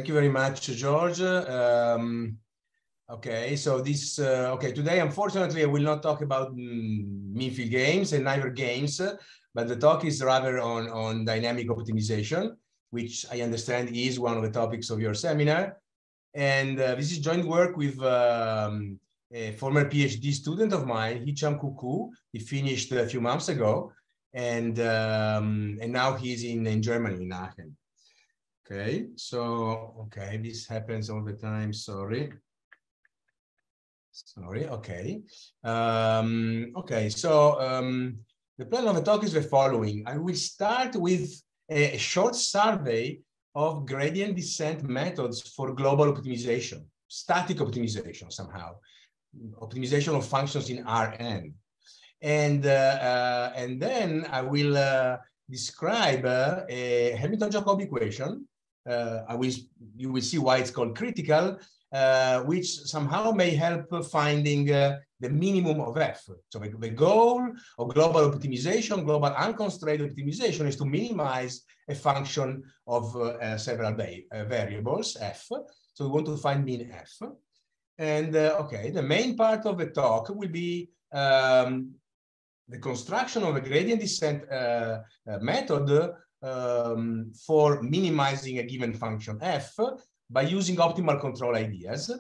Thank you very much, George. Okay, so this, okay, today, unfortunately, I will not talk about mean field games and neither games, but the talk is rather on dynamic optimization, which I understand is one of the topics of your seminar. And this is joint work with a former PhD student of mine, Hicham Kouhkouh. He finished a few months ago, and now he's in Germany, in Aachen. Okay, so, okay, this happens all the time, sorry. Okay. Okay, so the plan of the talk is the following. I will start with a short survey of gradient descent methods for global optimization, static optimization somehow, optimization of functions in Rn. And then I will describe a Hamilton-Jacobi equation. You will see why it's called critical, which somehow may help finding the minimum of f. So the goal of global optimization, global unconstrained optimization, is to minimize a function of several variables, f. So we want to find mean f. And okay, the main part of the talk will be the construction of a gradient descent method for minimizing a given function f by using optimal control ideas,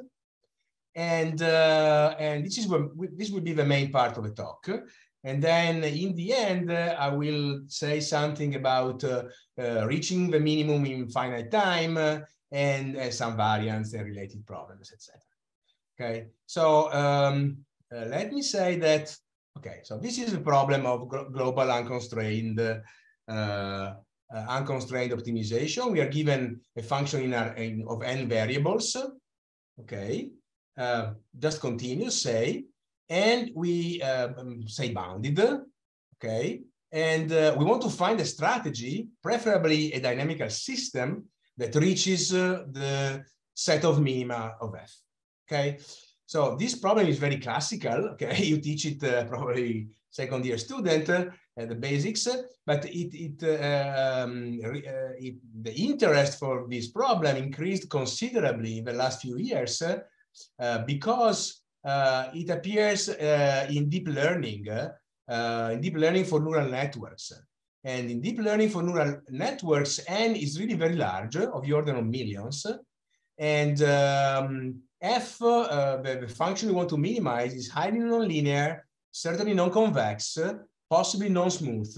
and this will be the main part of the talk. And then in the end, I will say something about reaching the minimum in finite time and some variants and related problems, etc. Okay, so let me say that. Okay, so this is the problem of global unconstrained. Unconstrained optimization. We are given a function of n variables. Okay, just continue, say, and we say bounded. Okay, and we want to find a strategy, preferably a dynamical system that reaches the set of minima of f. Okay, so this problem is very classical. Okay, you teach it probably second year student, the basics, but the interest for this problem increased considerably in the last few years because it appears in deep learning for neural networks. And in deep learning for neural networks, n is really very large, of the order of millions. And f, the function we want to minimize, is highly nonlinear, certainly non-convex, possibly non-smooth.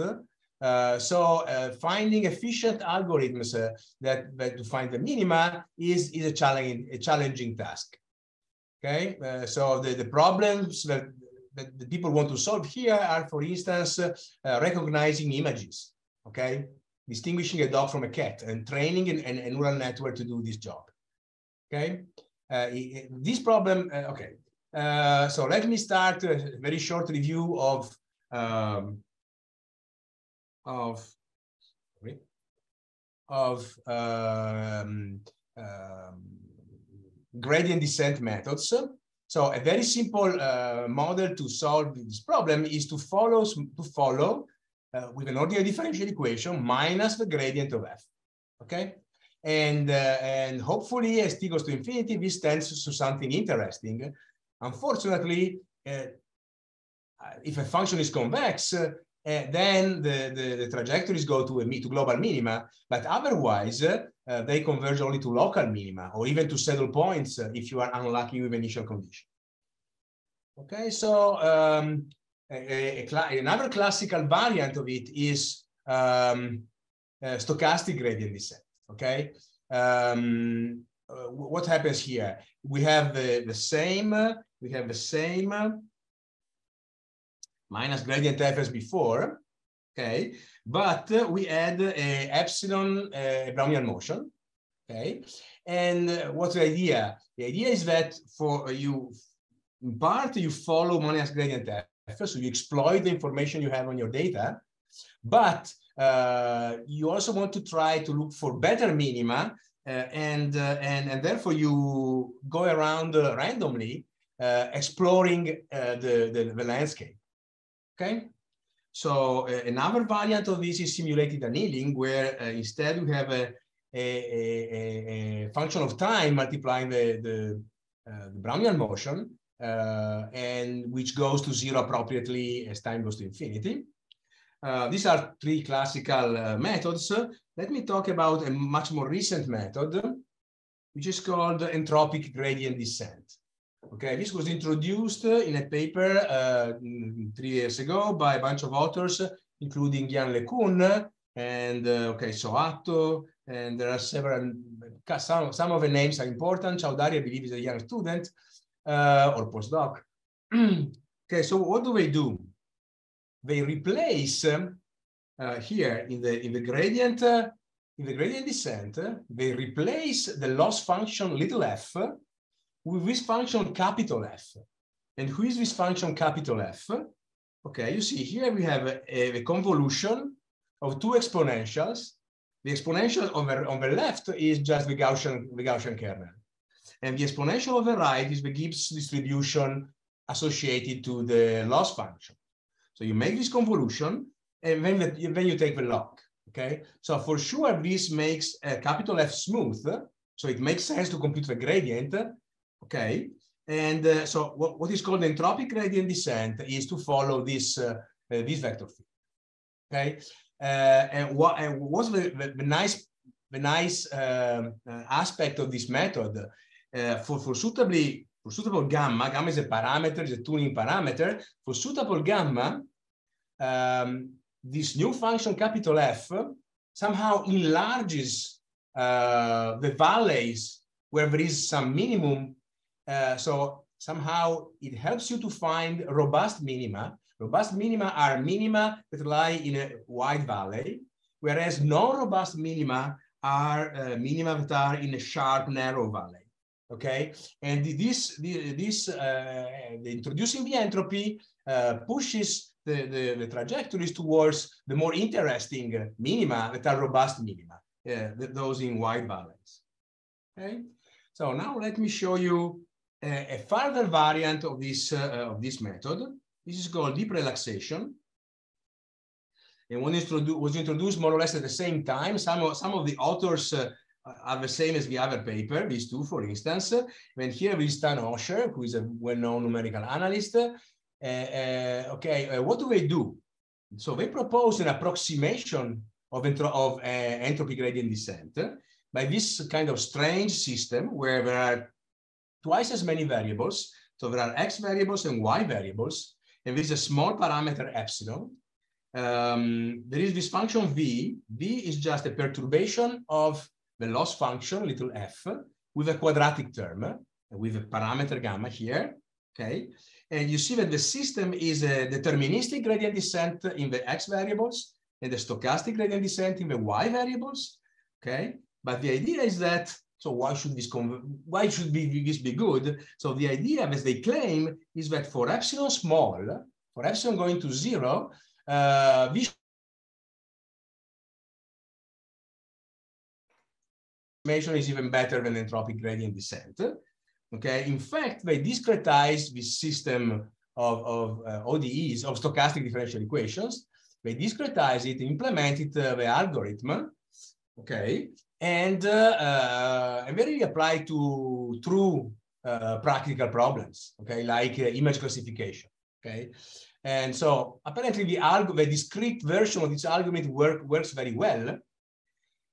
So finding efficient algorithms that to find the minima is a challenging task. Okay, so the problems that the people want to solve here are, for instance, recognizing images. Okay, distinguishing a dog from a cat and training a neural network to do this job. Okay, this problem. Okay. So let me start a very short review of gradient descent methods. So a very simple model to solve this problem is to follow with an ordinary differential equation minus the gradient of f. Okay, and hopefully as t goes to infinity, this tends to something interesting. Unfortunately, if a function is convex, then the trajectories go to global minima, but otherwise they converge only to local minima or even to saddle points if you are unlucky with initial condition. Okay, so another classical variant of it is stochastic gradient descent. Okay, what happens here? We have the same minus gradient f as before, okay, but we add a epsilon Brownian motion, okay, and what's the idea? The idea is that for you, in part, you follow minus gradient f, so you exploit the information you have on your data, but you also want to try to look for better minima, and therefore you go around randomly exploring the landscape. Okay, so another variant of this is simulated annealing, where instead we have a function of time multiplying the Brownian motion, and which goes to 0 appropriately as time goes to infinity. These are three classical methods. Let me talk about a much more recent method, which is called entropic gradient descent. Okay, this was introduced in a paper 3 years ago by a bunch of authors, including Yann LeCun and Soatto, and there are several. Some of the names are important. Chaudhary, I believe, is a young student or postdoc. Okay, so what do? They replace here in the gradient descent. They replace the loss function little f with this function capital F. And who is this function capital F? Okay, you see here we have a convolution of two exponentials. The exponential on the left is just the Gaussian kernel. And the exponential on the right is the Gibbs distribution associated to the loss function. So you make this convolution, and then you take the log, okay? So for sure, this makes a capital F smooth, so it makes sense to compute the gradient, okay? And so what is called entropic gradient descent is to follow this vector field, okay? And what's the nice aspect of this method? For suitable gamma is a parameter, is a tuning parameter. For suitable gamma, this new function capital F somehow enlarges the valleys where there is some minimum. So somehow it helps you to find robust minima. Robust minima are minima that lie in a wide valley, whereas non-robust minima are minima that are in a sharp, narrow valley. Okay, and introducing the entropy pushes the trajectories towards the more interesting minima that are robust minima, those in wide valleys. Okay, so now let me show you a further variant of this method. This is called deep relaxation, and was introduced more or less at the same time. Some of the authors are the same as the other paper, these two, for instance. And here with Stan Osher, who is a well-known numerical analyst. What do? So they propose an approximation of entropy gradient descent by this kind of strange system where there are twice as many variables. So there are x variables and y variables, and there is a small parameter epsilon. There is this function v. V is just a perturbation of the loss function, little f, with a quadratic term, with a parameter gamma here, okay? And you see that the system is a deterministic gradient descent in the x variables and the stochastic gradient descent in the y variables, okay? But the idea is that, so why should this be good? So the idea, as they claim, is that for epsilon small, for epsilon going to 0, this is even better than entropic gradient descent. Okay, in fact, they discretize this system of ODEs, of stochastic differential equations. They discretize it, implement it, the algorithm. Okay, and they really apply to true practical problems. Okay, like image classification. Okay, and so apparently the discrete version of this algorithm works very well.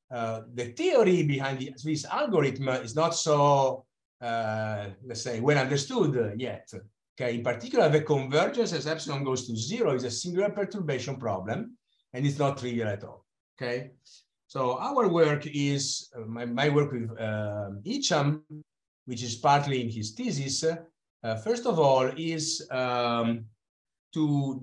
The theory behind this algorithm is not so, let's say, well understood yet. Okay, in particular, the convergence as epsilon goes to 0 is a singular perturbation problem, and it's not trivial at all. Okay, so our work is my work with Hicham, which is partly in his thesis. First of all, is to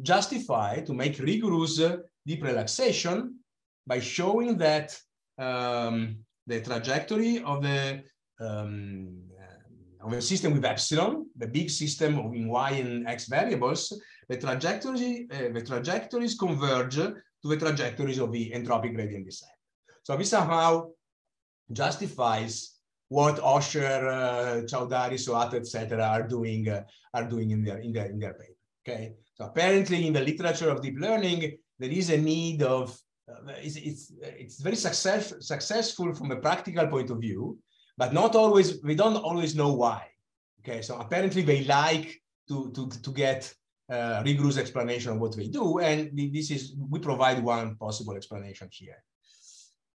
make rigorous deep relaxation by showing that the trajectory of the system with epsilon, the big system in y and x variables, the trajectories converge to the trajectories of the entropic gradient descent. So this somehow justifies what Osher, Chaudhary, Soatto, etc., are doing in their paper. Okay, so apparently in the literature of deep learning there is a need of it's very successful from a practical point of view, but not always. We don't always know why. Okay, so apparently they like to get rigorous explanation of what they do, and we provide one possible explanation here.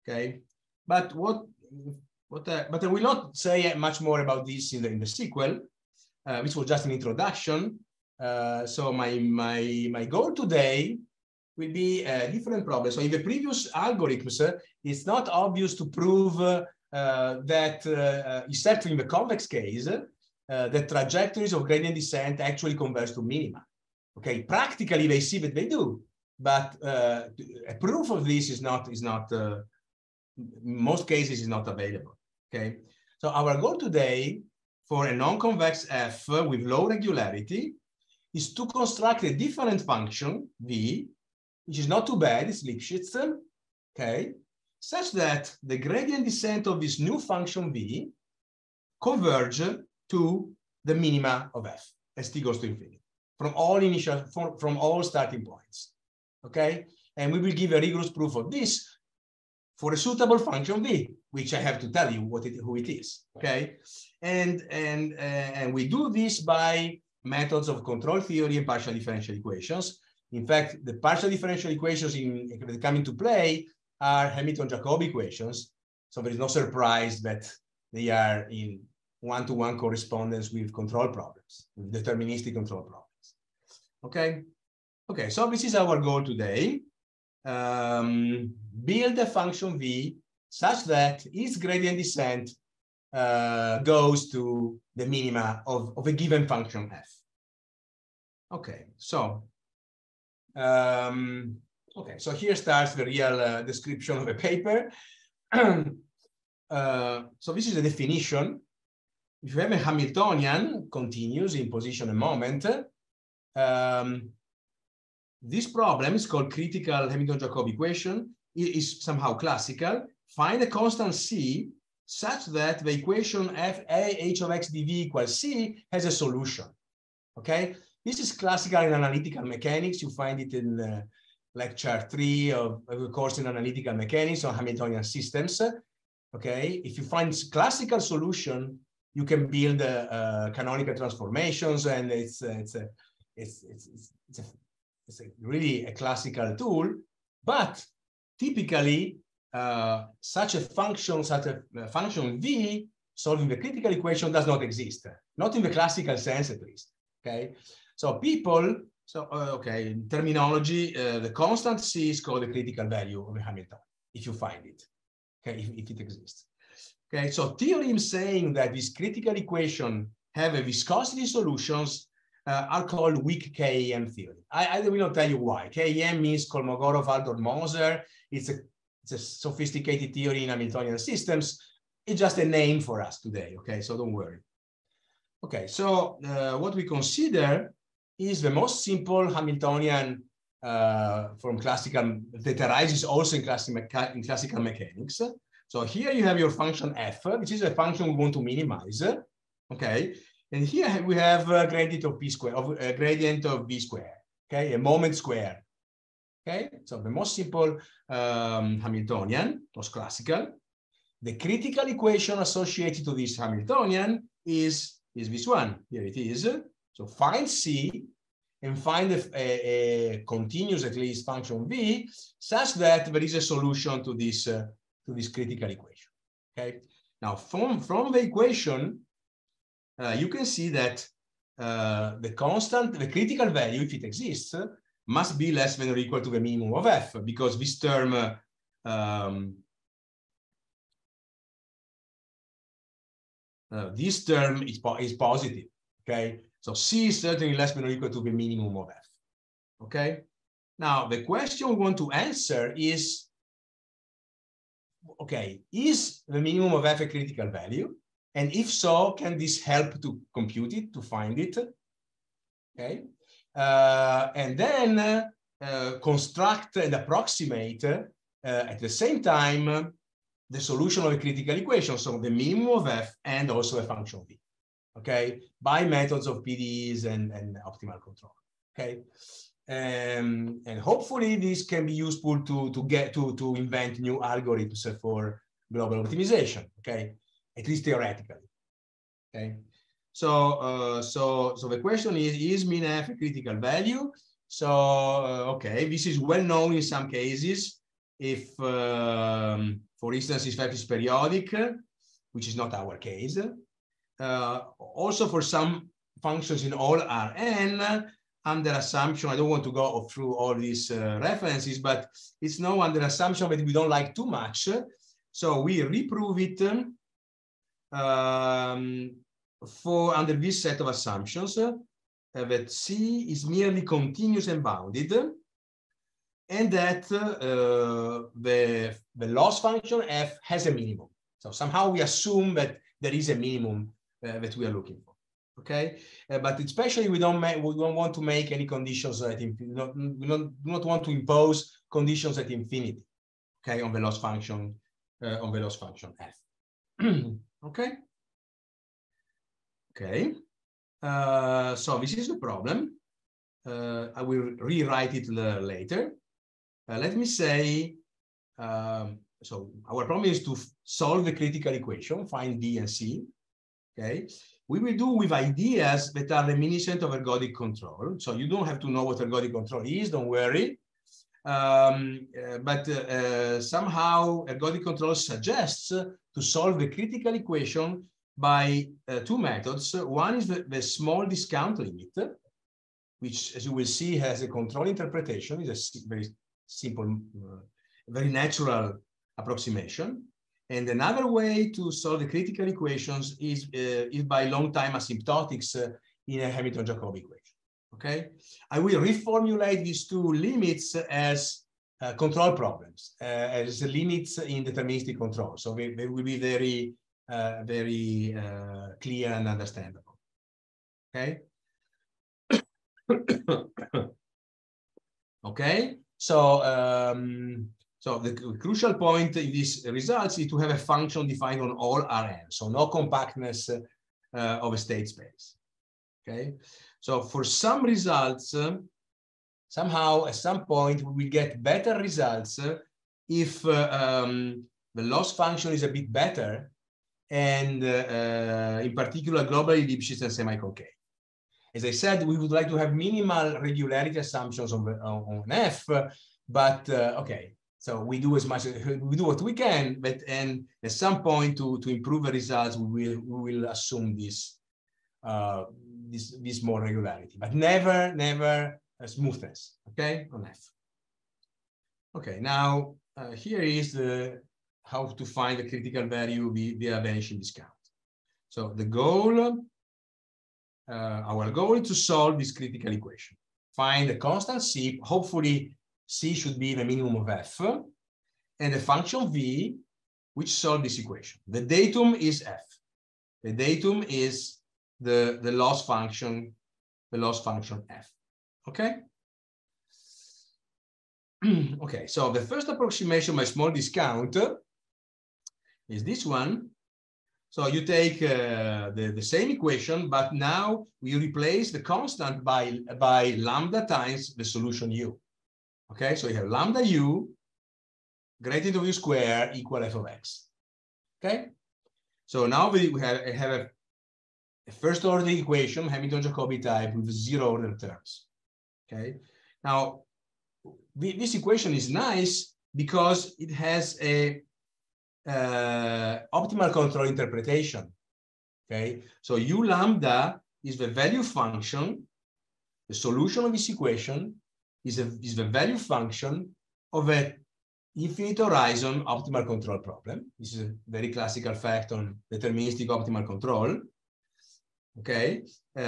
Okay, but I will not say much more about this in the sequel. This was just an introduction. So my goal today will be a different problem. So in the previous algorithms, it's not obvious to prove that, except in the convex case, the trajectories of gradient descent actually converge to minima. Okay, practically they see that they do, but a proof of this is not in most cases is not available. Okay, so our goal today for a non-convex F with low regularity is to construct a different function V, which is not too bad, it's Lipschitz, okay, such that the gradient descent of this new function V converge to the minima of F as t goes to infinity from all starting points, okay? And we will give a rigorous proof of this for a suitable function V, which I have to tell you who it is, okay? And we do this by methods of control theory and partial differential equations. In fact, the partial differential equations that come into play are Hamilton-Jacobi equations. So there is no surprise that they are in one-to-one correspondence with control problems, with deterministic control problems. Okay? Okay, so this is our goal today. Build a function V such that its gradient descent goes to the minima of a given function F. Okay, so so here starts the real description of a paper. So this is the definition. If you have a Hamiltonian continuous in position and moment, this problem is called critical Hamilton-Jacobi equation. It is somehow classical. Find a constant C such that the equation f(a)h of x dv equals c has a solution. Okay, this is classical in analytical mechanics. You find it in lecture 3 of the course in analytical mechanics on Hamiltonian systems. Okay, if you find classical solution, you can build canonical transformations, and it's really a classical tool. But typically, such a function V solving the critical equation does not exist, not in the classical sense at least. Okay, so okay, in terminology, the constant C is called the critical value of a Hamiltonian if you find it. Okay, if it exists. Okay, so theorems saying that this critical equation have a viscosity solutions are called weak KEM theory. I will not tell you why. KEM means Kolmogorov-Aldor-Moser. It's a sophisticated theory in Hamiltonian systems. It's just a name for us today. Okay, so don't worry. Okay, so what we consider is the most simple Hamiltonian from classical that arises also in classical mechanics. So here you have your function f, which is a function we want to minimize. Okay, and here we have a gradient of p square, gradient of v square. Okay, a moment square. Okay, so the most simple Hamiltonian, most classical. The critical equation associated to this Hamiltonian is this one. Here it is. So find C and find a continuous, at least, function V, such that there is a solution to this critical equation. Okay. Now, from the equation, you can see that the critical value, if it exists, must be less than or equal to the minimum of f, because this term is positive. Okay, so C is certainly less than or equal to the minimum of f. Okay, now the question we want to answer is, okay, is the minimum of f a critical value? And if so, can this help to compute it, to find it? Okay, and then construct and approximate at the same time the solution of a critical equation, so the minimum of f and also a function v. Okay, by methods of PDEs and optimal control. Okay, And hopefully this can be useful to invent new algorithms for global optimization. Okay, at least theoretically. Okay, so the question is mean f a critical value? So okay, this is well known in some cases. If for instance, if f is periodic, which is not our case. Also for some functions in all Rn, under assumption, I don't want to go through all these references, but it's no under assumption that we don't like too much. So we reprove it for under this set of assumptions that C is merely continuous and bounded, and that the loss function f has a minimum. So somehow we assume that there is a minimum that we are looking for. Okay, but especially we don't want to make any conditions that we do not want to impose conditions at infinity. Okay, on the loss function f. Okay. Okay. So this is the problem. I will rewrite it later. Let me say. So our problem is to solve the critical equation, find B and C. Okay. We will do with ideas that are reminiscent of ergodic control. So you don't have to know what ergodic control is, don't worry. But somehow ergodic control suggests to solve the critical equation by two methods. One is the small discount limit, which, as you will see, has a control interpretation. It's a very simple, very natural approximation. And another way to solve the critical equations is by long-time asymptotics in a Hamilton-Jacobi equation. Okay, I will reformulate these two limits as control problems, as limits in deterministic control. So they will be very, very clear and understandable. Okay. Okay. So the crucial point in these results is to have a function defined on all Rn, so no compactness of a state space. Okay, so for some results, somehow at some point we will get better results if the loss function is a bit better, and in particular globally Lipschitz and semi-concave. As I said, we would like to have minimal regularity assumptions on F, but okay. So we do as much, we do what we can, but and at some point to improve the results, we will assume this more regularity, but never a smoothness. Okay, on F. Okay, now here is how to find the critical value via vanishing discount. So the goal, our goal is to solve this critical equation. Find a constant C, hopefully. C should be the minimum of F, and a function V, which solves this equation. The datum is F. The datum is the loss function F. Okay. Okay. So the first approximation by small discount is this one. So you take the same equation, but now we replace the constant by lambda times the solution U. Okay, so you have lambda u gradient of u square equal f of x. Okay, so now we have a first order equation, Hamilton-Jacobi type with zero order terms. Okay, now this equation is nice because it has a optimal control interpretation. Okay, so u lambda is the value function, the solution of this equation. Is the value function of an infinite horizon optimal control problem. This is a very classical fact on deterministic optimal control. Okay,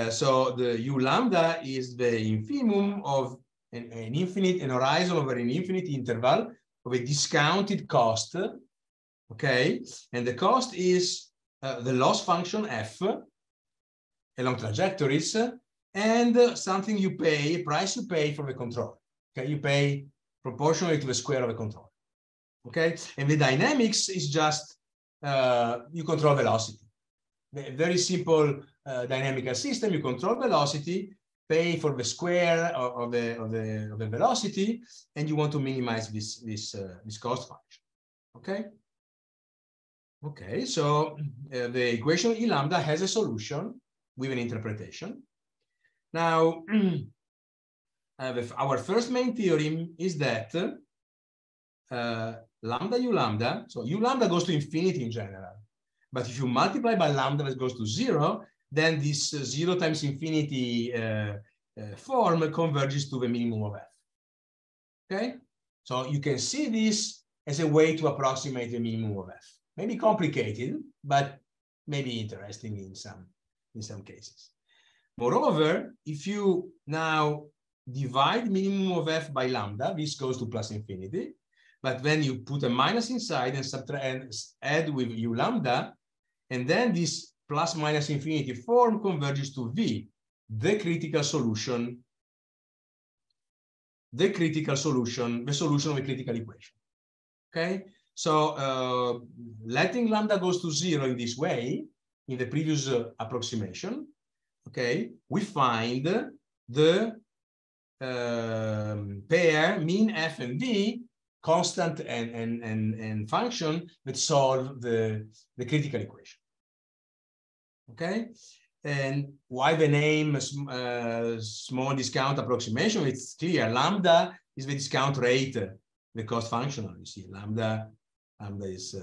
so the u lambda is the infimum of an horizon over an infinite interval of a discounted cost. Okay, and the cost is the loss function f along trajectories. And something you pay, a price you pay for the control. Okay, you pay proportionally to the square of the control. Okay, and the dynamics is just you control velocity. A very simple dynamical system. You control velocity, pay for the square of the velocity, and you want to minimize this cost function. Okay. Okay, so the equation E lambda has a solution with an interpretation. Now, our first main theorem is that lambda u lambda, so u lambda goes to infinity in general, but if you multiply by lambda that goes to 0, then this 0 times infinity form converges to the minimum of f. Okay, so you can see this as a way to approximate the minimum of f. Maybe complicated, but maybe interesting in some cases. Moreover, if you now divide minimum of f by lambda, this goes to plus infinity. But then you put a minus inside and subtract and add with u lambda, and then this plus minus infinity form converges to v, the solution of a critical equation. Okay, so letting lambda goes to 0 in this way, in the previous approximation, okay, we find the pair mean f and v, constant and function, that solve the critical equation. Okay, and why the name small discount approximation? It's clear. Lambda is the discount rate, the cost function. You see, lambda is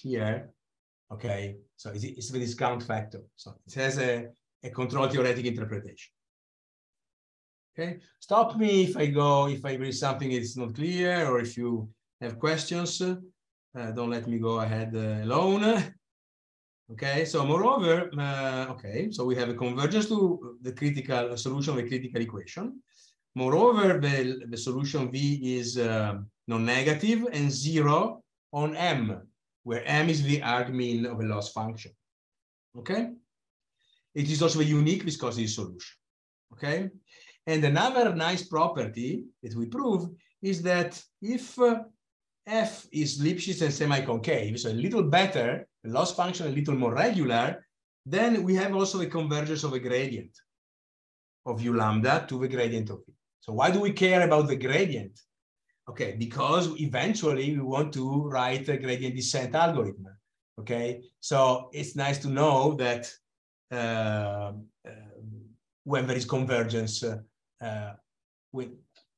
here. Okay, so it's the discount factor. So it has a control theoretic interpretation. Okay, stop me if I read something is not clear, or if you have questions. Don't let me go ahead alone. Okay, so moreover, okay, so we have a convergence to the critical solution of the critical equation. Moreover, the solution V is non-negative and 0 on M, where M is the argmin of a loss function. Okay, it is also a unique viscosity solution. Okay, and another nice property that we prove is that if F is Lipschitz and semi-concave, so a little better, the loss function a little more regular, then we have also a convergence of a gradient of u lambda to the gradient of v. So why do we care about the gradient? Okay, because eventually we want to write a gradient descent algorithm. Okay, so it's nice to know that when there is convergence,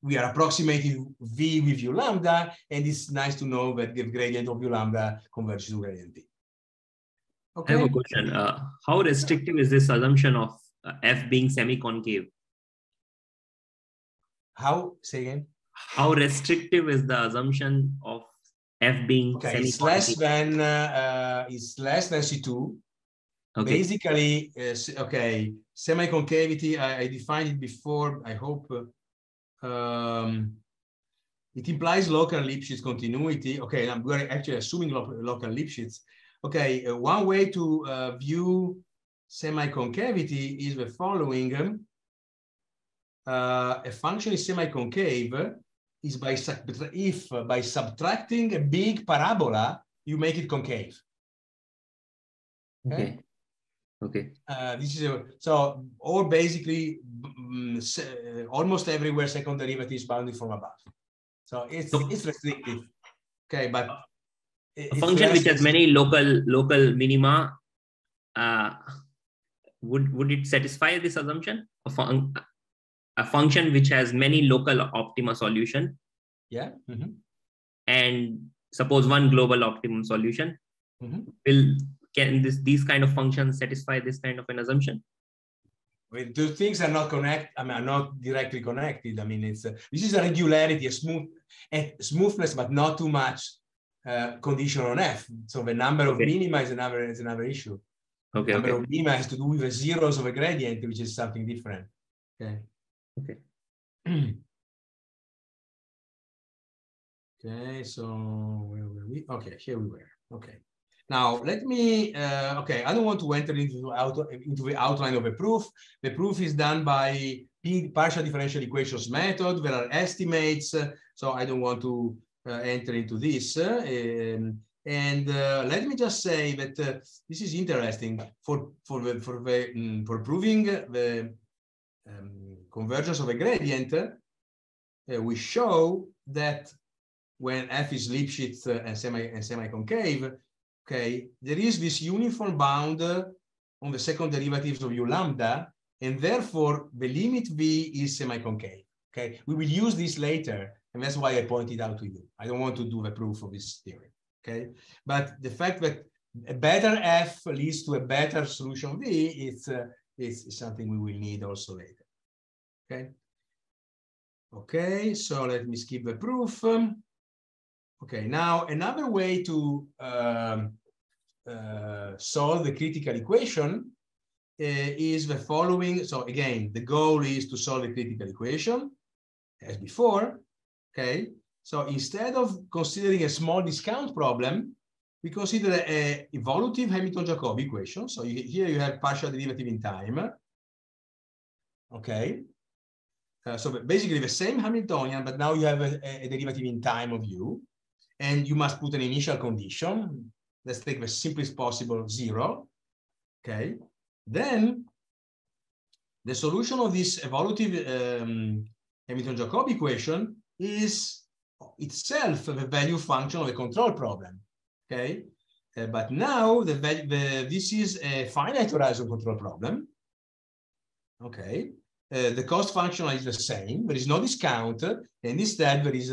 we are approximating v with u lambda, and it's nice to know that the gradient of u lambda converges to gradient v. Okay. I have a question. How restrictive is this assumption of f being semi-concave? How? Say again. How restrictive is the assumption of f being semi-concave? It's less than C2. Okay. Basically, okay, semi-concavity, I defined it before, I hope. It implies local Lipschitz continuity. Okay, we're actually assuming local Lipschitz. Okay, one way to view semi-concavity is the following. A function is semi-concave is if by subtracting a big parabola, you make it concave. Okay. Okay. This is so, or basically almost everywhere second derivative is bounded from above. So it's restrictive. Okay, but a function which has many local minima, would it satisfy this assumption? A function which has many local optima solution. Yeah. Mm-hmm. And suppose one global optimum solution. Mm-hmm. Can these kind of functions satisfy this kind of an assumption? Well, two things are not are not directly connected. I mean, this is a regularity, a smoothness, but not too much condition on f. So the number of minima is another issue. Okay. Number of minima has to do with the zeros of a gradient, which is something different. Okay. Okay. Okay. So where were we? Okay, here we were. Okay. Now, let me, okay, I don't want to enter into the outline of a proof. The proof is done by partial differential equations method. There are estimates, so I don't want to enter into this. Let me just say that this is interesting for proving convergence of a gradient, we show that when f is Lipschitz and semi-concave, okay, there is this uniform bound on the second derivatives of u lambda, and therefore the limit v is semi-concave. Okay, we will use this later, and that's why I pointed out to you. I don't want to do the proof of this theory. Okay, but the fact that a better f leads to a better solution v is something we will need also later. Okay. Okay, so let me skip the proof. Okay, now another way to solve the critical equation is the following. So again, the goal is to solve the critical equation as before. Okay, so instead of considering a small discount problem, we consider a evolutive Hamilton-Jacobi equation. So here you have partial derivative in time. Okay. So basically the same Hamiltonian, but now you have a derivative in time of u, and you must put an initial condition. Let's take the simplest possible 0. Okay. Then the solution of this evolutive Hamilton-Jacobi equation is itself the value function of a control problem. Okay. But now this is a finite horizon control problem. Okay. The cost function is the same. There is no discount, and instead there is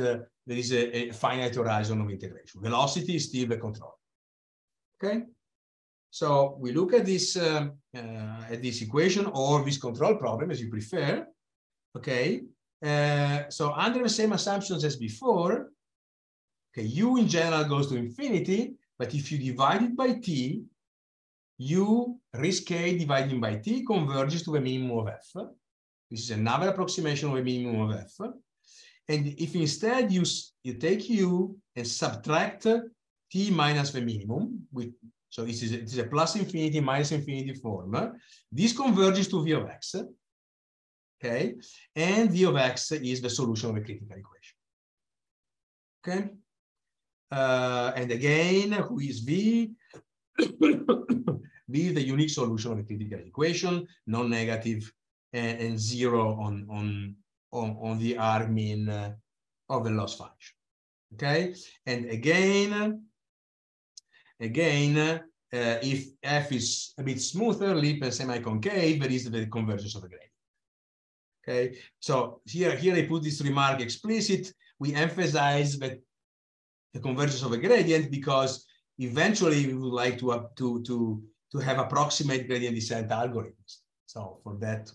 a finite horizon of integration. Velocity is still the control. Okay, so we look at this equation or this control problem as you prefer. Okay, so under the same assumptions as before, okay, u in general goes to infinity, but if you divide it by t, u risk k divided by t converges to the minimum of f. This is another approximation of a minimum of f. And if instead you take u and subtract t minus the minimum, so it is a plus infinity minus infinity form, this converges to v of x. Okay, and v of x is the solution of a critical equation. Okay, and again, who is v? V is the unique solution of a critical equation, non-negative, and 0 on the R mean of the loss function. Okay, and again, if f is a bit smoother, Lip and semi-concave, there is the convergence of the gradient. Okay, so here I put this remark explicit. We emphasize that the convergence of a gradient because eventually we would like to have approximate gradient descent algorithms. So for that,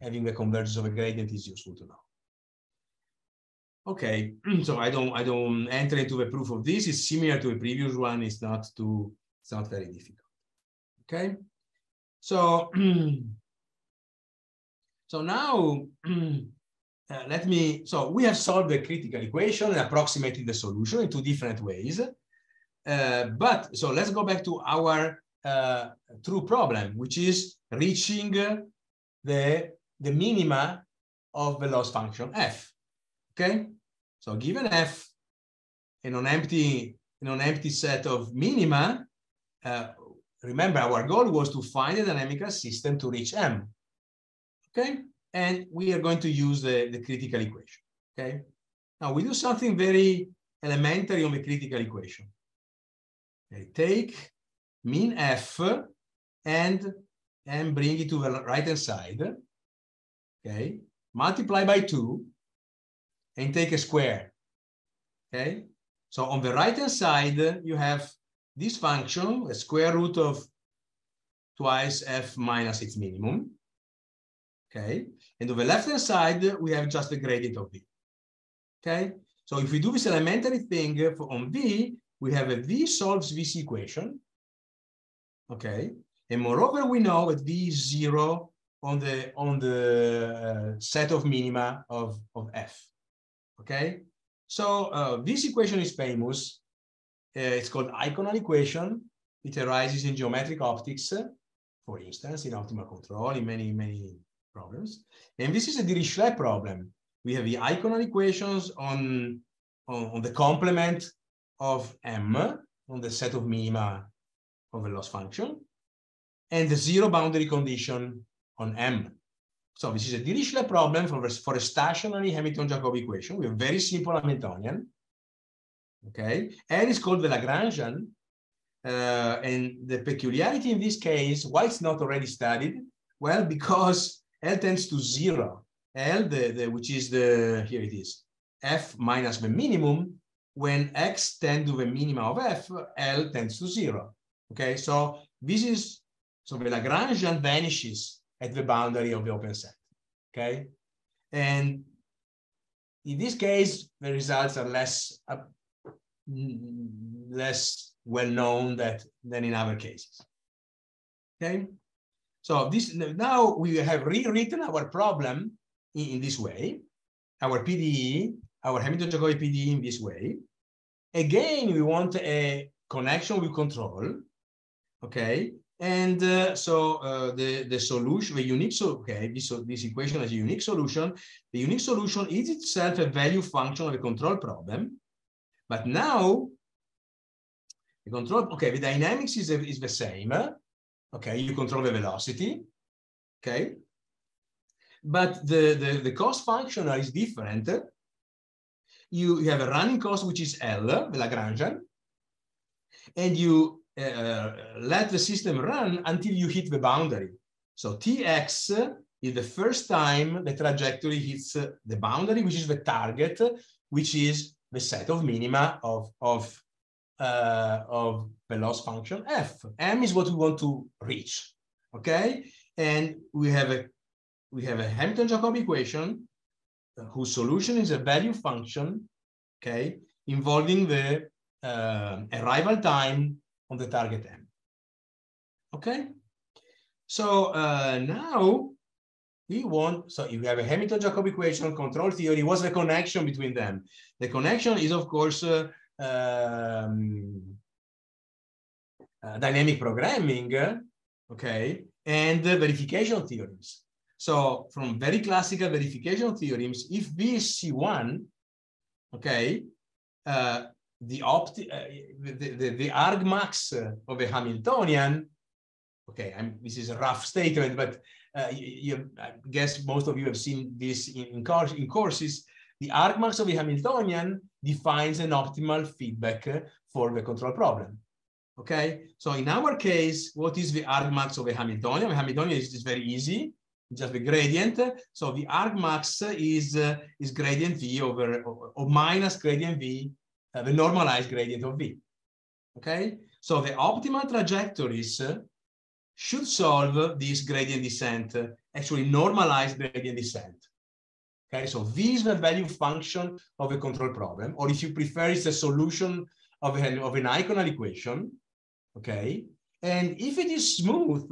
having the convergence of a gradient is useful to know. Okay, so I don't enter into the proof of this. It's similar to the previous one. It's not very difficult. Okay, so so now so we have solved the critical equation and approximated the solution in two different ways. But so let's go back to our true problem, which is reaching the minima of the loss function f. Okay, so given f in an empty set of minima, remember our goal was to find a dynamical system to reach m. Okay, and we are going to use the critical equation. Okay, now we do something very elementary on the critical equation. Okay, take mean f and bring it to the right hand side. Okay, multiply by 2 and take a square. Okay, so on the right hand side you have this function, a square root of twice f minus its minimum. Okay, and on the left hand side we have just the gradient of v. Okay, so if we do this elementary thing on v, we have a v solves this equation. Okay, and moreover we know that v is 0 on the set of minima of f. Okay, so this equation is famous. It's called Eikonal equation. It arises in geometric optics, for instance, in optimal control, in many problems. And this is a Dirichlet problem. We have the Eikonal equations on the complement of m on the set of minima of a loss function, and the 0 boundary condition on m. So this is a Dirichlet problem for a stationary Hamilton-Jacobi equation. We have very simple Hamiltonian. Okay, and it's called the Lagrangian. And the peculiarity in this case, why it's not already studied? Well, because L tends to 0. L, which is here it is, F minus the minimum. When X tends to the minima of F, L tends to 0. Okay, so the Lagrangian vanishes at the boundary of the open set. Okay, and in this case, the results are less well known than in other cases. Okay, so now we have rewritten our problem in this way, our PDE, our Hamilton-Jacobi PDE in this way. Again, we want a connection with control. Okay, and the solution, the unique this equation has a unique solution. The unique solution is itself a value function of a control problem. But now, the dynamics is the same. Okay, you control the velocity. Okay, but the cost function is different. You have a running cost, which is L, the Lagrangian, and you let the system run until you hit the boundary. So Tx is the first time the trajectory hits the boundary, which is the target, which is the set of minima of the loss function f. M is what we want to reach. Okay, and we have a Hamilton-Jacobi equation whose solution is a value function. Okay, involving the arrival time on the target M. Okay, so now we want, so if we have a Hamilton-Jacobi equation, control theory, what's the connection between them? The connection is, of course, dynamic programming, okay, and verification theorems. So from very classical verification theorems, if V is C1, okay, the argmax of a Hamiltonian, okay, this is a rough statement, but I guess most of you have seen this in courses. The argmax of a Hamiltonian defines an optimal feedback for the control problem. Okay, so in our case, what is the argmax of a Hamiltonian? A Hamiltonian is very easy, just the gradient. So the argmax is gradient V or minus gradient V, the normalized gradient of V. Okay, so the optimal trajectories should solve this gradient descent, actually normalized gradient descent. Okay, so V is the value function of a control problem, or if you prefer, it's a solution of an Eikonal equation. Okay, and if it is smooth,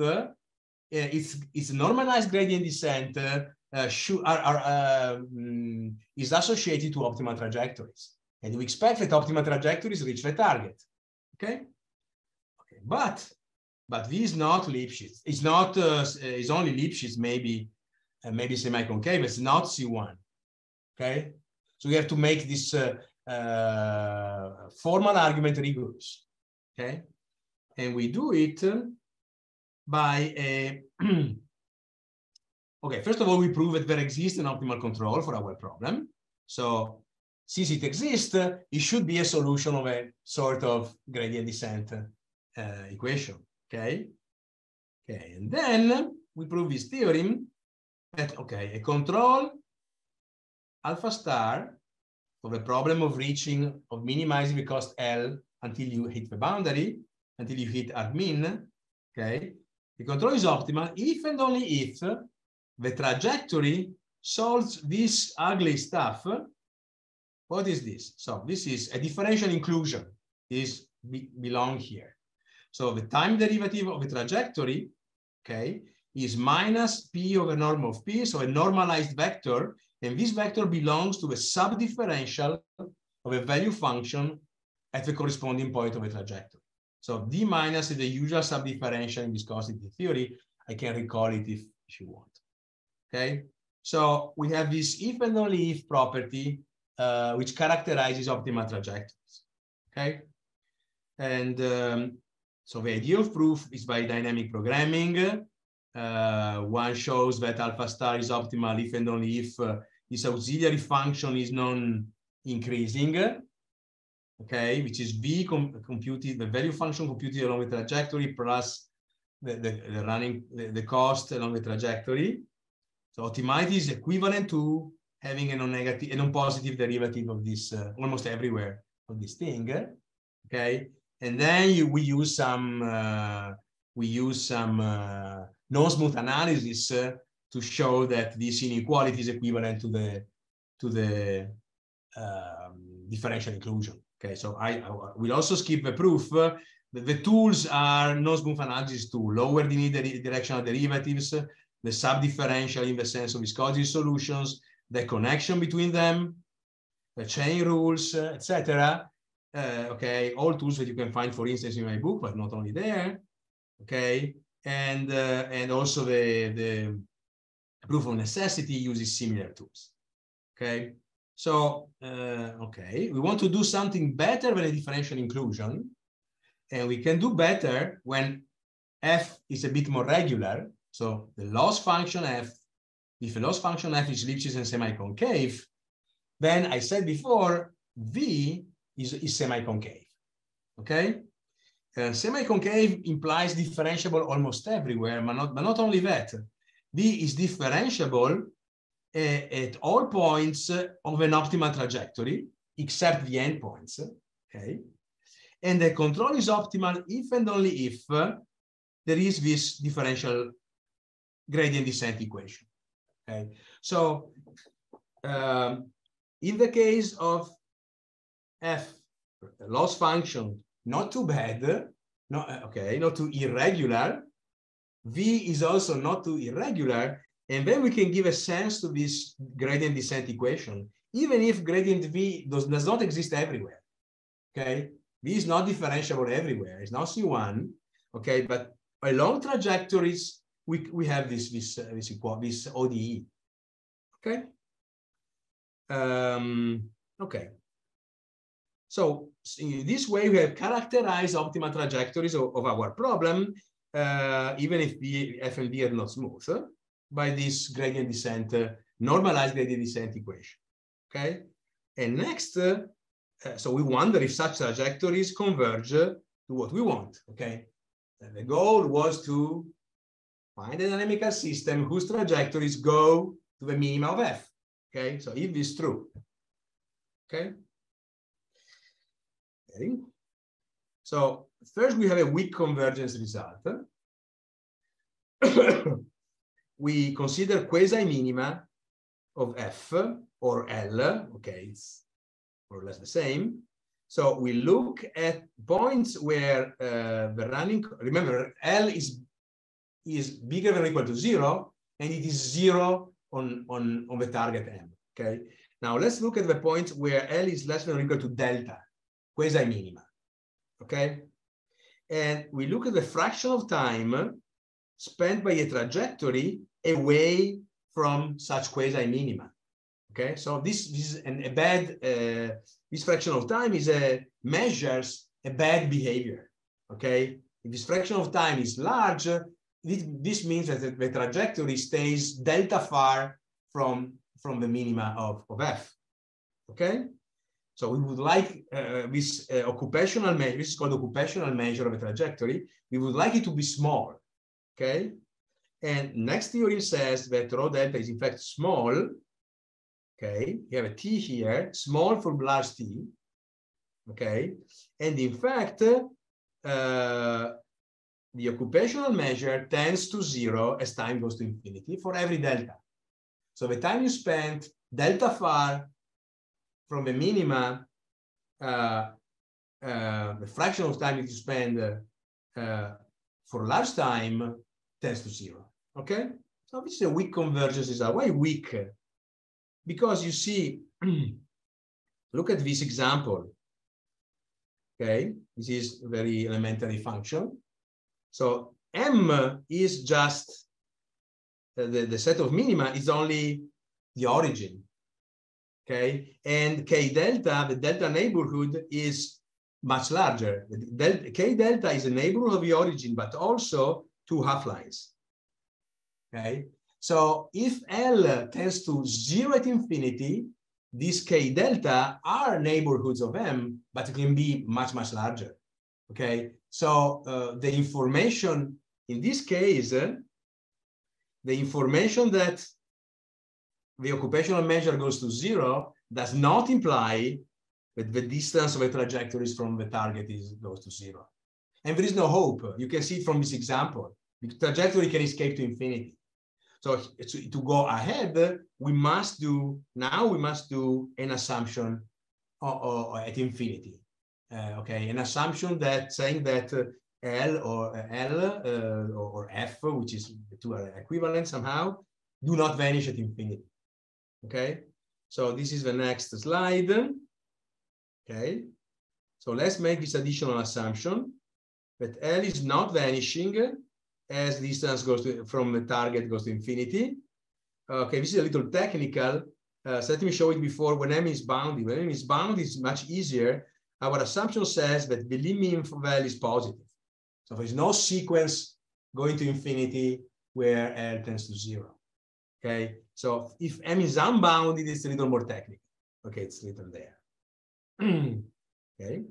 its normalized gradient descent is associated to optimal trajectories, and we expect that optimal trajectories reach the target. Okay, but V is not Lipschitz. It's not. It's only Lipschitz, maybe semi-concave. It's not C1. Okay, so we have to make this formal argument rigorous. Okay, and we do it by a. Okay, first of all, we prove that there exists an optimal control for our problem. So since it exists, it should be a solution of a sort of gradient descent equation. Okay, and then we prove this theorem that, okay, a control alpha star for the problem of minimizing the cost L until you hit the boundary, until you hit argmin, okay, the control is optimal if and only if the trajectory solves this ugly stuff. What is this? So this is a differential inclusion. This belong here. So the time derivative of the trajectory, okay, is minus P over norm of P, so a normalized vector, and this vector belongs to a subdifferential of a value function at the corresponding point of a trajectory. So D minus is the usual subdifferential in viscosity theory. I can recall it if you want. Okay, so we have this if and only if property, which characterizes optimal trajectories. Okay, and so the idea of proof is by dynamic programming. one shows that alpha star is optimal if and only if this auxiliary function is non-increasing, okay, which is V computed, the value function computed along the trajectory plus the cost along the trajectory. So optimality is equivalent to having a non-negative, a non-positive derivative of this almost everywhere of this thing, okay. And then we use some non-smooth analysis to show that this inequality is equivalent to the differential inclusion. Okay, so I will also skip the proof. The tools are non-smooth analysis tool, lower directional derivatives, the sub-differential in the sense of viscosity solutions, the connection between them, the chain rules, etc. Okay, all tools that you can find, for instance, in my book, but not only there. Okay, and also the proof of necessity uses similar tools. Okay, so okay, we want to do something better than a differential inclusion, and we can do better when f is a bit more regular. So the loss function f, if the loss function f is Lipschitz and semi-concave, then I said before v is semi-concave. Okay, semi-concave implies differentiable almost everywhere, but not only that. V is differentiable at all points of an optimal trajectory, except the endpoints. Okay, and the control is optimal if and only if there is this differential gradient descent equation. Okay, so in the case of f, loss function, not too bad, not too irregular. V is also not too irregular, and then we can give a sense to this gradient descent equation, even if gradient V does not exist everywhere. Okay, V is not differentiable everywhere. It's not C1. Okay, but along trajectories we have this ODE. Okay. Okay. So in this way, we have characterized optimal trajectories of our problem, even if F and B are not smooth, by this gradient descent, normalized gradient descent equation. Okay. And next, so we wonder if such trajectories converge to what we want. Okay. And the goal was to find a dynamical system whose trajectories go to the minima of F. Okay. So if this is true. Okay. Okay. So first we have a weak convergence result. We consider quasi-minima of F or L. Okay, it's more or less the same. So we look at points where the running, remember, L is bigger than or equal to 0, and it is 0 on the target M. Okay. Now let's look at the points where L is less than or equal to delta, quasi-minima. Okay. And we look at the fraction of time spent by a trajectory away from such quasi-minima. Okay. So this is a bad, this fraction of time is measures a bad behavior. Okay. If this fraction of time is large, this means that the trajectory stays delta far from the minima of F. Okay. So we would like this occupational measure, this is called occupational measure of a trajectory. We would like it to be small. Okay. And next theorem says that rho delta is in fact small. Okay. You have a T here, small for large T. Okay. And in fact, the occupational measure tends to 0 as time goes to infinity for every delta. So the time you spend delta far from the minima, the fraction of time that you spend for large time tends to 0. Okay? So this is a weak convergence result. Why weak? Because you see, look at this example. Okay? This is a very elementary function. So M is just the set of minima is only the origin. Okay, and K delta, the delta neighborhood is much larger. K delta is a neighborhood of the origin, but also 2 half-lines. okay? So if L tends to 0 at infinity, these K delta are neighborhoods of M, but it can be much, much larger, okay? So the information in this case, the information that the occupational measure goes to 0 does not imply that the distance of the trajectories from the target goes to 0. And there is no hope. You can see it from this example. The trajectory can escape to infinity. So to go ahead, we must do an assumption at infinity. Okay, an assumption that saying that L or F, which is the two are equivalent somehow, do not vanish at infinity. Okay, so this is the next slide. Okay, so let's make this additional assumption that L is not vanishing as distance goes from the target goes to infinity. Okay, this is a little technical. So let me show it before. When M is bounded, when M is bounded, it's much easier. Our assumption says that the limit of L is positive. So there is no sequence going to infinity where L tends to 0. Okay, so if M is unbounded, it's a little more technical. Okay, it's written there. Okay,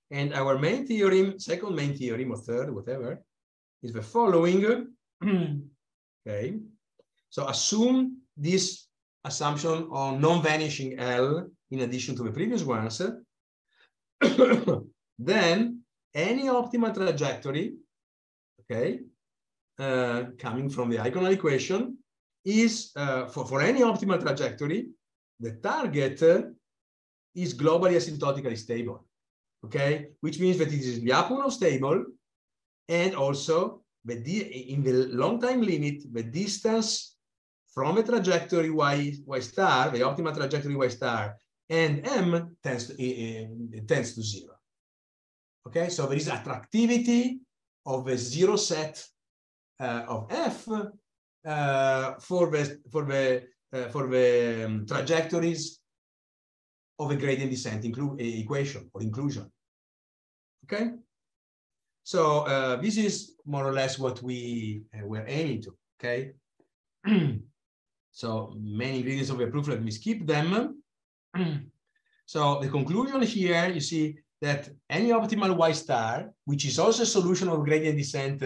and our main theorem, second main theorem or third, whatever, is the following. Okay, so assume this assumption on non-vanishing L in addition to the previous ones. Then any optimal trajectory, okay, coming from the Eikonal equation is for any optimal trajectory, the target is globally asymptotically stable, okay, which means that it is Lyapunov stable, and also in the long time limit, the distance from a trajectory y star, the optimal trajectory y star, and M tends to 0. Okay, so there is attractivity of a 0 set of F for the trajectories of a gradient descent equation or inclusion. Okay, so this is more or less what we were aiming to. Okay, so main ingredients of the proof, let me skip them. So the conclusion here, you see that any optimal y star, which is also a solution of gradient descent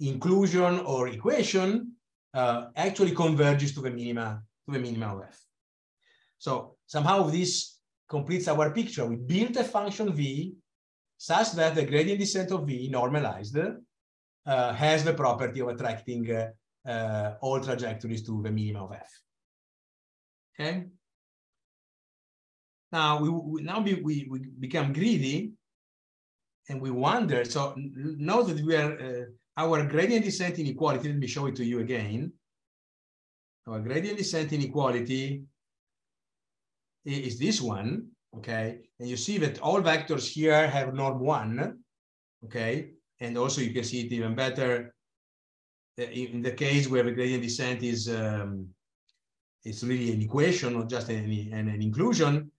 inclusion or equation, actually converges to the minima of F. So somehow this completes our picture. We built a function V such that the gradient descent of V normalized has the property of attracting all trajectories to the minima of F. Okay. Now we become greedy, and we wonder. So note that we are our gradient descent inequality. Let me show it to you again. Our gradient descent inequality is this one, okay? And you see that all vectors here have norm 1, okay? And also you can see it even better in the case where the gradient descent is it's really an equation, not just an inclusion.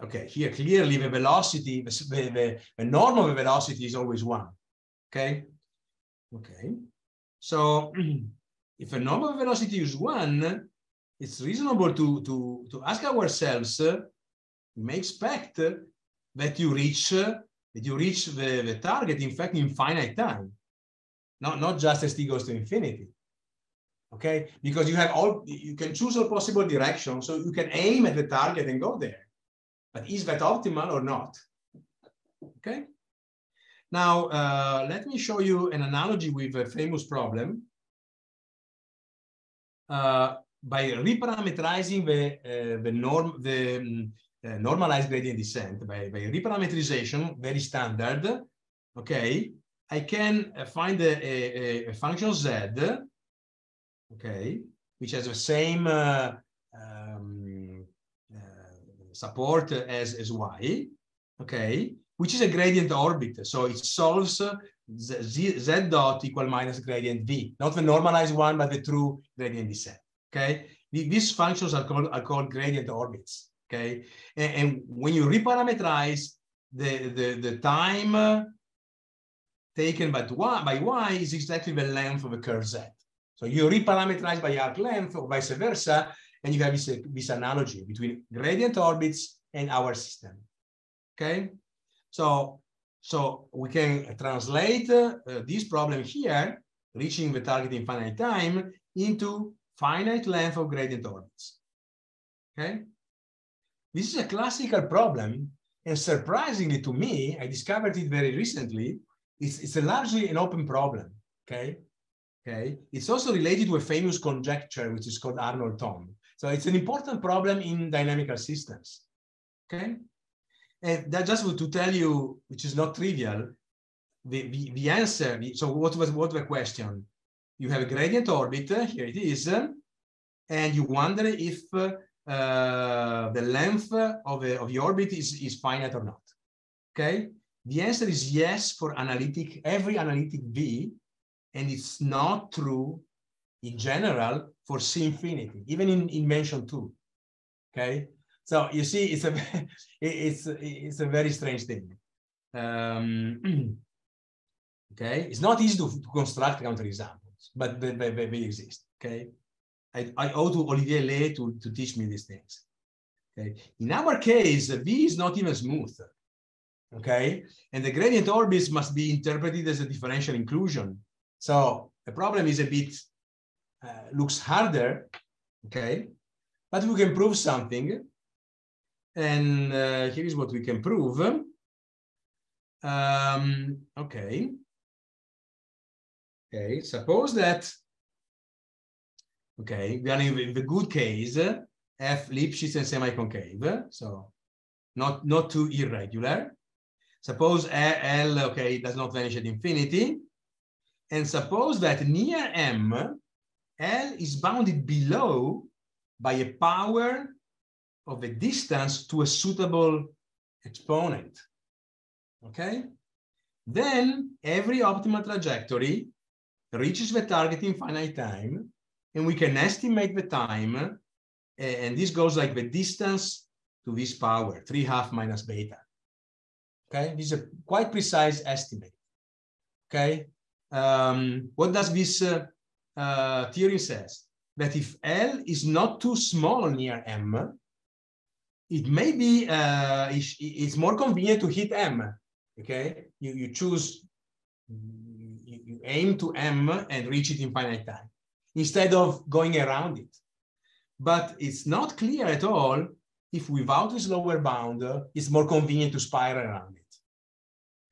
Okay, here clearly the velocity, the norm of the velocity is always 1, okay? Okay, so if a norm of velocity is 1, it's reasonable to ask ourselves, we may expect that you reach the target, in fact, in finite time, not just as t goes to infinity. Okay, because you can choose all possible directions, so you can aim at the target and go there. But is that optimal or not? Okay. Now let me show you an analogy with a famous problem. By reparametrizing the normalized gradient descent, by reparametrization, very standard, okay, I can find a function z, okay, which has the same support as y, okay, which is a gradient orbit. So it solves z dot equal minus gradient v, not the normalized one, but the true gradient descent. Okay, these functions are called gradient orbits. Okay, and when you reparameterize the time taken by y is exactly the length of the curve z. So you reparameterize by arc length or vice versa, and you have this analogy between gradient orbits and our system. Okay, so we can translate this problem here, reaching the target in finite time, into finite length of gradient orbits. Okay, this is a classical problem, and surprisingly to me, I discovered it very recently. It's a largely an open problem. Okay, it's also related to a famous conjecture which is called Arnold-Thom. So it's an important problem in dynamical systems. Okay, and that just to tell you, which is not trivial, the answer. So what was the question? You have a gradient orbit, here it is, and you wonder if the length of the orbit is finite or not. Okay, the answer is yes for every analytic V, and it's not true in general for C infinity, even in mention 2. Okay, so you see, it's a very strange thing. Okay, it's not easy to construct counterexamples, but they exist. Okay, I owe to Olivier Lay to teach me these things. Okay, in our case, V is not even smooth. Okay, and the gradient orbits must be interpreted as a differential inclusion. So the problem is a bit looks harder. Okay, but we can prove something, and here is what we can prove. Okay, suppose that, we are in the good case, F Lipschitz and semi-concave, so not too irregular. Suppose L, does not vanish at infinity. And suppose that near M, L is bounded below by a power of a distance to a suitable exponent. Okay? Then every optimal trajectory reaches the target in finite time, and we can estimate the time, and this goes like the distance to this power, 3/2 minus beta. Okay, this is a quite precise estimate. Okay, what does this theory says? That if L is not too small near M, it may be it's more convenient to hit M. Okay, you choose, you aim to M and reach it in finite time instead of going around it. But it's not clear at all if without this lower bound, it's more convenient to spiral around it.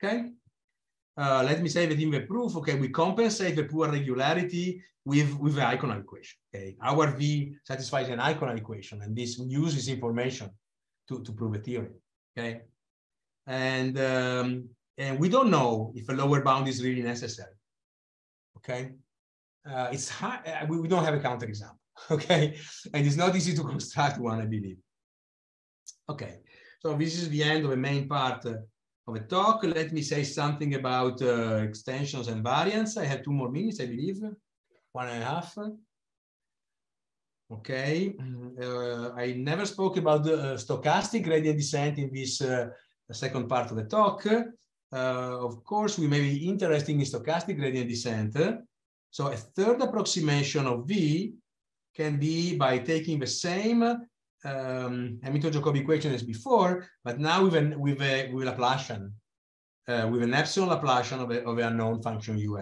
Okay, let me say that in the proof, we compensate the poor regularity with the Eikonal equation. Okay, our V satisfies an Eikonal equation, and this uses information to prove a theory. Okay, and we don't know if a lower bound is really necessary. Okay, it's hard. We don't have a counterexample. Okay, and it's not easy to construct one, I believe. Okay, so this is the end of the main part of the talk. Let me say something about extensions and variants. I have 2 more minutes, I believe, 1.5. Okay, I never spoke about the stochastic gradient descent in this second part of the talk. Of course, we may be interested in stochastic gradient descent. So a third approximation of V can be by taking the same Hamilton-Jacobi equation as before, but now with a Laplacian, with an epsilon Laplacian of an unknown function u.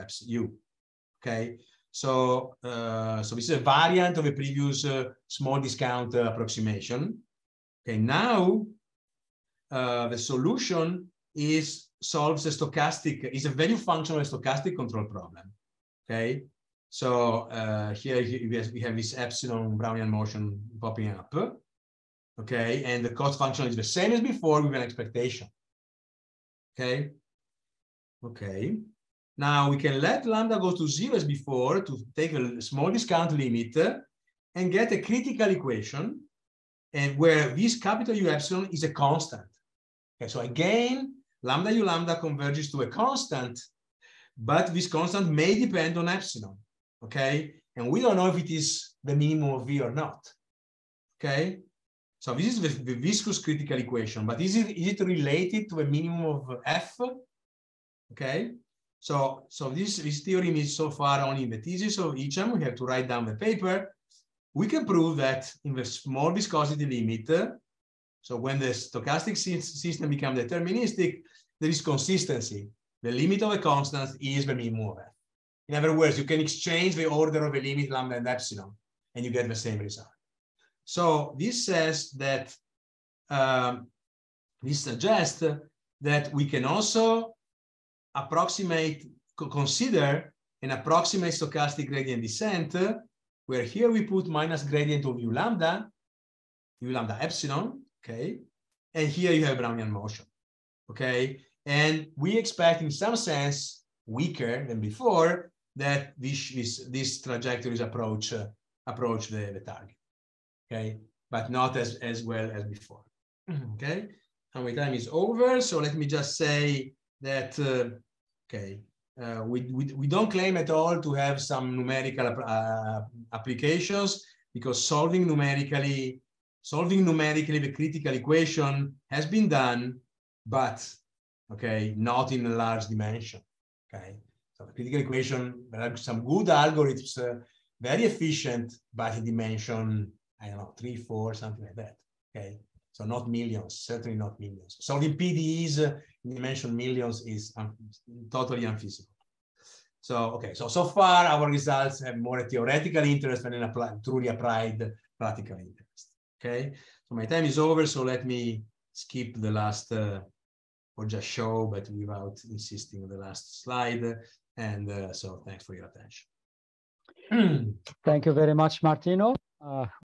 Okay, so this is a variant of a previous small discount approximation. Okay, now the solution solves a stochastic, is a value function of a stochastic control problem. Okay, so here we have this epsilon Brownian motion popping up. Okay, and the cost function is the same as before with an expectation. Okay, now we can let lambda go to 0 as before to take a small discount limit and get a critical equation, and where this capital U epsilon is a constant. Okay, so again, lambda U lambda converges to a constant, but this constant may depend on epsilon. Okay, and we don't know if it is the minimum of V or not. Okay, so this is the viscous critical equation, but is it related to a minimum of F? Okay, So this theorem is so far only in the thesis of Hicham. We have to write down the paper. We can prove that in the small viscosity limit, so when the stochastic system becomes deterministic, there is consistency. The limit of a constant is the minimum of f. In other words, you can exchange the order of the limit lambda and epsilon, and you get the same result. So this says that, this suggests that we can also consider an approximate stochastic gradient descent, where here we put minus gradient of u lambda epsilon, okay? And here you have Brownian motion, okay? And we expect in some sense, weaker than before, that these trajectories approach the target, okay? But not as well as before, okay? And my time is over, so let me just say that, okay, we don't claim at all to have some numerical applications, because solving numerically the critical equation has been done, but okay, not in a large dimension. Okay, so the critical equation, there are some good algorithms, very efficient, but in dimension, I don't know, 3, 4, something like that. Okay, so not millions, certainly not millions. Solving PDEs in dimension millions is totally unfeasible. So okay, so far our results have more a theoretical interest than an truly applied practical interest. Okay, so my time is over, so let me skip the last, or just show, but without insisting on the last slide. And so thanks for your attention. Thank you very much, Martino.